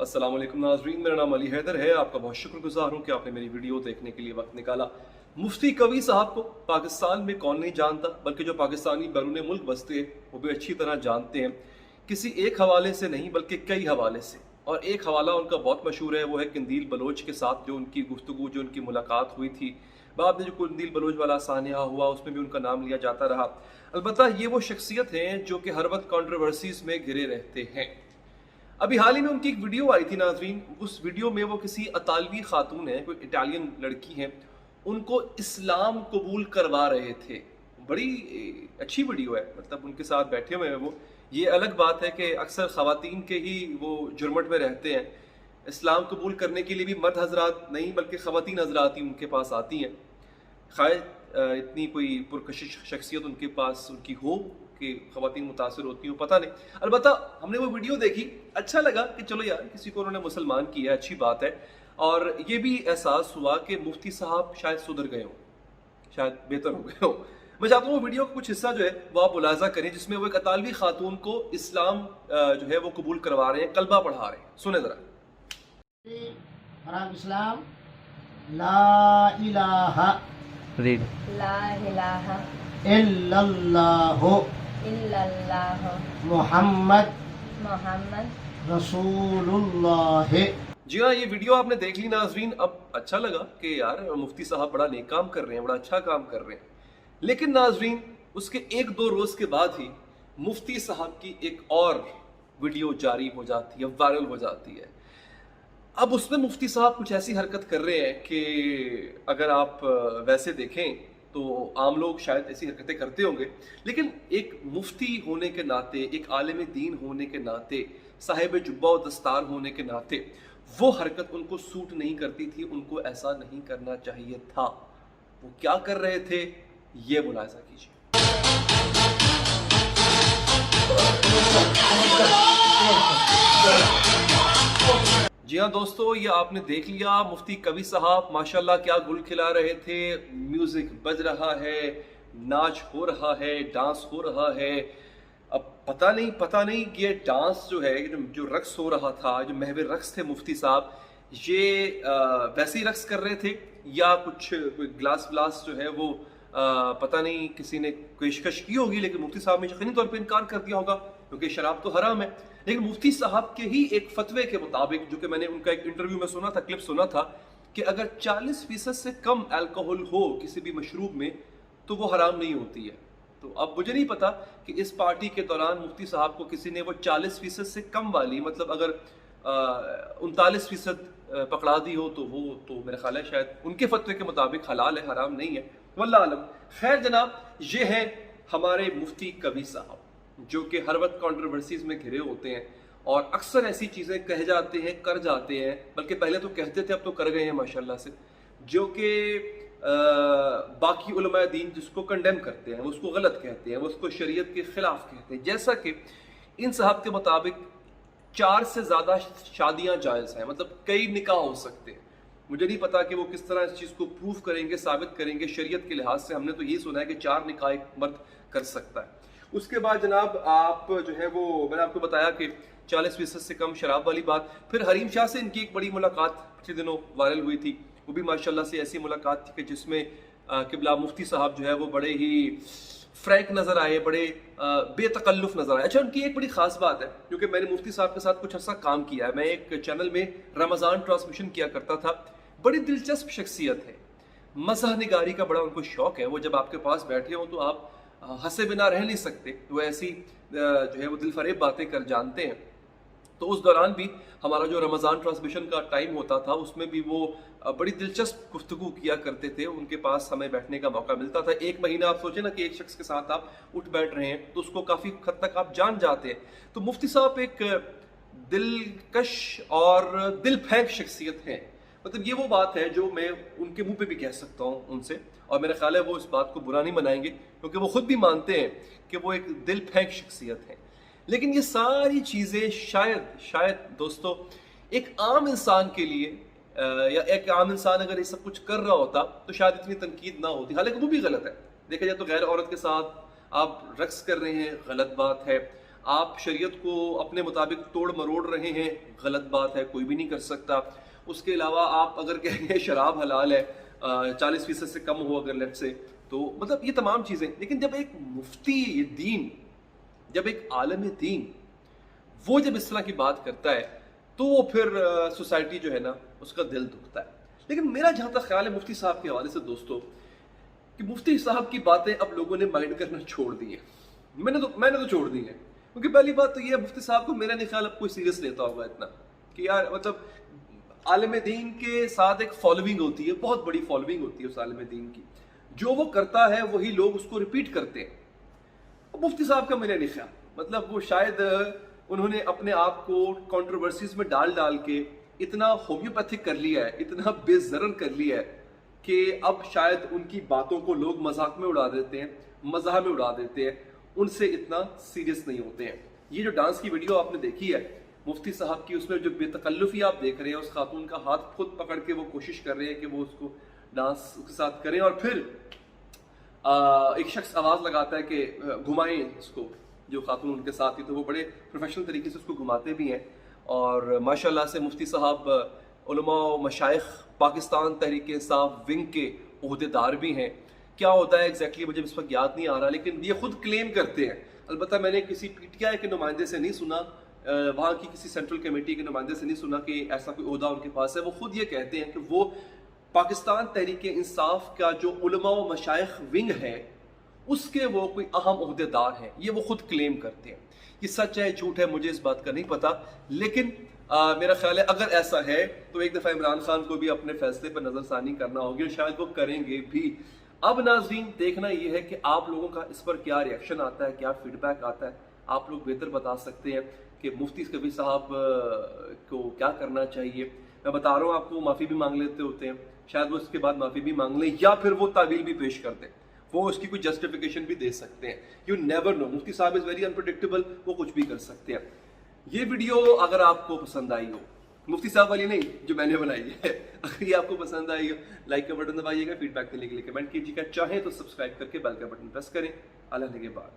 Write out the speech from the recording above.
अस्सलाम वालेकुम नाज़रीन, मेरा नाम अली हैदर है। आपका बहुत शुक्रगुजार हूँ कि आपने मेरी वीडियो देखने के लिए वक्त निकाला। मुफ्ती कवी साहब को पाकिस्तान में कौन नहीं जानता, बल्कि जो पाकिस्तानी बैरून मुल्क बसते हैं वो भी अच्छी तरह जानते हैं। किसी एक हवाले से नहीं बल्कि कई हवाले से, और एक हवाला उनका बहुत मशहूर है, वो है कंदील बलोच के साथ जो उनकी गुफ्तगू, जो उनकी मुलाकात हुई थी। बाद में जो कंदील बलोच वाला सानिया हुआ उसमें भी उनका नाम लिया जाता रहा। अलबत्ता ये वो शख्सियत हैं जो कि हर वक्त कंट्रोवर्सीज में घिरे रहते हैं। अभी हाल ही में उनकी एक वीडियो आई थी नाजरीन, उस वीडियो में वो किसी अतालवी खातून है, कोई इटालियन लड़की है, उनको इस्लाम कबूल करवा रहे थे। बड़ी अच्छी वीडियो है, मतलब उनके साथ बैठे हुए हैं वो। ये अलग बात है कि अक्सर ख़वातीन के ही वो जुर्मट में रहते हैं। इस्लाम कबूल करने के लिए भी मर्द हजरात नहीं बल्कि ख़वातीन हजरात ही उनके पास आती हैं। शायद इतनी कोई पुरकशिश शख्सियत उनके पास उनकी हो कि ख़वातीन मुतासिर होती हो, पता नहीं। अलबत्ता हमने वो वीडियो देखी, अच्छा लगा कि चलो यार किसी को उन्होंने मुसलमान किया, अच्छी बात है। और ये भी एहसास हुआ कि मुफ्ती साहब शायद सुधर गए हो, शायद बेहतर हो गए हो। मैं चाहता हूँ वो वीडियो का कुछ हिस्सा जो है वो आप मुलाजा करें, जिसमें वो एक अतालवी खातून को इस्लाम जो है वो कबूल करवा रहे हैं, कलमा पढ़ा रहे हैं। सुने ज़रा। इस्लाम ला इलाहा रीड ला इलाहा इल्लल्लाहु इल्लल्लाह मुहम्मद मोहम्मद रसूलुल्लाह। जी हाँ, ये वीडियो आपने देख ली नाजरीन। अब अच्छा लगा कि यार मुफ्ती साहब बड़ा नेक काम कर रहे हैं, बड़ा अच्छा काम कर रहे हैं। लेकिन नाजरीन उसके एक दो रोज के बाद ही मुफ्ती साहब की एक और वीडियो जारी हो जाती है, वायरल हो जाती है। अब उसमें मुफ्ती साहब कुछ ऐसी हरकत कर रहे हैं कि अगर आप वैसे देखें तो आम लोग शायद ऐसी हरकतें करते होंगे, लेकिन एक मुफ्ती होने के नाते, एक आलिम दीन होने के नाते, साहिब जुब्बा और दस्तार होने के नाते वो हरकत उनको सूट नहीं करती थी, उनको ऐसा नहीं करना चाहिए था। वो क्या कर रहे थे ये मुलाहिजा कीजिए। जी हाँ दोस्तों, ये आपने देख लिया, मुफ्ती कवी साहब माशाल्लाह क्या गुल खिला रहे थे। म्यूजिक बज रहा है, नाच हो रहा है, डांस हो रहा है। अब पता नहीं ये डांस जो है, जो रक्स हो रहा था, जो महवे रक्स थे मुफ्ती साहब, ये वैसे ही रक्स कर रहे थे या कुछ कोई ग्लास व्लास जो है वो पता नहीं किसी ने पेशकश की होगी, लेकिन मुफ्ती साहब ने यकीनी तौर पे इनकार कर दिया होगा क्योंकि शराब तो हराम है। लेकिन मुफ्ती साहब के ही एक फतवे के मुताबिक, जो कि मैंने उनका एक इंटरव्यू में सुना था, क्लिप सुना था, कि अगर 40% से कम अल्कोहल हो किसी भी मशरूब में तो वो हराम नहीं होती है। तो अब मुझे नहीं पता कि इस पार्टी के दौरान मुफ्ती साहब को किसी ने वो 40% से कम वाली, मतलब अगर 39% पकड़ा दी हो तो वो तो मेरा ख्याल है शायद उनके फतवे के मुताबिक हलाल है, हराम नहीं है, वल्लाह आलम। खैर जनाब, ये है हमारे मुफ्ती कवी साहब जो कि हर वक्त कंट्रोवर्सीज में घिरे होते हैं और अक्सर ऐसी चीज़ें कह जाते हैं, कर जाते हैं, बल्कि पहले तो कहते थे अब तो कर गए हैं माशाल्लाह से, जो कि बाकी उलमाए दीन जिसको कंडेम करते हैं, वो उसको गलत कहते हैं, वो उसको शरीयत के खिलाफ कहते हैं। जैसा कि इन साहब के मुताबिक 4 से ज़्यादा शादियाँ जायज़ हैं, मतलब कई निकाह हो सकते हैं। मुझे नहीं पता कि वो किस तरह इस चीज़ को प्रूफ करेंगे, साबित करेंगे शरीयत के लिहाज से। हमने तो ये सुना है कि 4 निकाह एक मर्द कर सकता है। उसके बाद जनाब आप जो है वो, मैंने आपको बताया कि 40% से कम शराब वाली बात। फिर हरीम शाह से इनकी एक बड़ी मुलाकात पिछले दिनों वायरल हुई थी, वो भी माशाल्लाह से ऐसी मुलाकात थी कि जिसमें किबला मुफ्ती साहब जो है वो बड़े ही फ्रैंक नज़र आए, बड़े बेतकल्लुफ़ नज़र आए। अच्छा, उनकी एक बड़ी ख़ास बात है, क्योंकि मैंने मुफ्ती साहब के साथ कुछ अर्सा काम किया है, मैं एक चैनल में रमज़ान ट्रांसमिशन किया करता था। बड़ी दिलचस्प शख्सियत है, मज़ाह निगारी का बड़ा उनको शौक़ है। वो जब आपके पास बैठे हों तो आप हंसे बिना रह नहीं सकते, वो ऐसी जो है वो दिल फरेब बातें कर जानते हैं। तो उस दौरान भी हमारा जो रमज़ान ट्रांसमिशन का टाइम होता था उसमें भी वो बड़ी दिलचस्प गुफ्तगू किया करते थे। उनके पास हमें बैठने का मौका मिलता था। एक महीना आप सोचें ना कि एक शख्स के साथ आप उठ बैठ रहे हैं तो उसको काफ़ी हद तक आप जान जाते हैं। तो मुफ्ती साहब एक दिलकश और दिल फेंक शख्सियत है। मतलब ये वो बात है जो मैं उनके मुंह पे भी कह सकता हूँ उनसे, और मेरा ख्याल है वो इस बात को बुरा नहीं मनाएंगे क्योंकि वो खुद भी मानते हैं कि वो एक दिल फेंक शख्सियत है। लेकिन ये सारी चीज़ें शायद दोस्तों एक आम इंसान के लिए या एक आम इंसान अगर ये सब कुछ कर रहा होता तो शायद इतनी तनकीद ना होती। हालांकि वो भी गलत है, देखा जाए तो गैर औरत के साथ आप रक्स कर रहे हैं, गलत बात है। آپ شریعت کو اپنے مطابق توڑ مروڑ رہے ہیں، غلط بات ہے، کوئی بھی نہیں کر سکتا۔ اس کے علاوہ آپ اگر کہیں گے شراب حلال ہے 40% سے کم ہو اگر لیٹ سے، تو مطلب یہ تمام چیزیں۔ لیکن جب ایک مفتی دین، جب ایک عالم دین وہ جب اس طرح کی بات کرتا ہے تو وہ پھر سوسائٹی جو ہے نا اس کا دل دکھتا ہے۔ لیکن میرا جہاں تک خیال ہے مفتی صاحب کے حوالے سے دوستو، کہ مفتی صاحب کی باتیں اب لوگوں نے مائنڈ کرنا چھوڑ دی ہیں۔ میں نے تو چھوڑ دی ہیں، کیونکہ پہلی بات تو یہ ہے مفتی صاحب کو میرا نہیں خیال اب کوئی سیریس لیتا ہوگا اتنا، کہ یار مطلب عالم دین کے ساتھ ایک فالوئنگ ہوتی ہے، بہت بڑی فالوئنگ ہوتی ہے اس عالم دین کی، جو وہ کرتا ہے وہی لوگ اس کو ریپیٹ کرتے ہیں۔ مفتی صاحب کا میرا نہیں خیال، مطلب وہ شاید انہوں نے اپنے آپ کو کنٹروورسیز میں ڈال کے اتنا ہومیوپیتھک کر لیا ہے، اتنا بے ضرر کر لیا ہے کہ اب شاید ان کی باتوں کو لوگ مذاق میں اڑا دیتے ہیں، مزاح میں اڑا دیتے ہیں، ان سے اتنا سیریس نہیں ہوتے ہیں۔ یہ جو ڈانس کی ویڈیو آپ نے دیکھی ہے مفتی صاحب کی، اس میں جو بے تکلفی آپ دیکھ رہے ہیں، اس خاتون کا ہاتھ خود پکڑ کے وہ کوشش کر رہے ہیں کہ وہ اس کو ڈانس کے ساتھ کریں، اور پھر ایک شخص آواز لگاتا ہے کہ گھمائیں اس کو، جو خاتون ان کے ساتھ تھی، تو وہ بڑے پروفیشنل طریقے سے اس کو گھماتے بھی ہیں۔ اور ماشاءاللہ سے مفتی صاحب علماء و مشائخ پاکستان تحریک انصاف ونگ کے عہدیدار بھی ہیں۔ کیا ہوتا ہے ایگزیکٹلی مجھے اس وقت یاد نہیں آ رہا، لیکن یہ خود کلیم کرتے ہیں۔ البتہ میں نے کسی پی ٹی آئی کے نمائندے سے نہیں سنا، وہاں کی کسی سینٹرل کمیٹی کے نمائندے سے نہیں سنا کہ ایسا کوئی عہدہ ان کے پاس ہے۔ وہ خود یہ کہتے ہیں کہ وہ پاکستان تحریک انصاف کا جو علماء و مشائخ ونگ ہے اس کے وہ کوئی اہم عہدیدار ہیں، یہ وہ خود کلیم کرتے ہیں۔ یہ سچ ہے جھوٹ ہے مجھے اس بات کا نہیں پتا، لیکن میرا خیال ہے اگر ایسا ہے تو ایک دفعہ عمران خان کو بھی اپنے فیصلے پر نظر ثانی کرنا ہوگی، اور شاید وہ کریں گے بھی۔ اب ناظرین دیکھنا یہ ہے کہ آپ لوگوں کا اس پر کیا ریئیکشن آتا ہے، کیا فیڈ بیک آتا ہے۔ آپ لوگ بہتر بتا سکتے ہیں کہ مفتی کبیر صاحب کو کیا کرنا چاہیے۔ میں بتا رہا ہوں آپ کو، معافی بھی مانگ لیتے ہوتے ہیں، شاید وہ اس کے بعد معافی بھی مانگ لیں، یا پھر وہ تعویل بھی پیش کر دیں، وہ اس کی کوئی جسٹیفیکیشن بھی دے سکتے ہیں۔ یو نیور نو، مفتی صاحب از ویری انپریڈکٹیبل، وہ کچھ بھی کر سکتے ہیں۔ یہ ویڈیو اگر آپ کو پسند آئی ہو، مفتی صاحب والی نہیں جو میں نے بنائی ہے، اگر یہ آپ کو پسند آئی ہو لائک کا بٹن دبائیے گا، فیڈ بیک دینے کے لیے کمنٹ کیجیے گا، چاہیں تو سبسکرائب کر کے بیل کا بٹن پریس کریں۔ اللہ نے کے بعد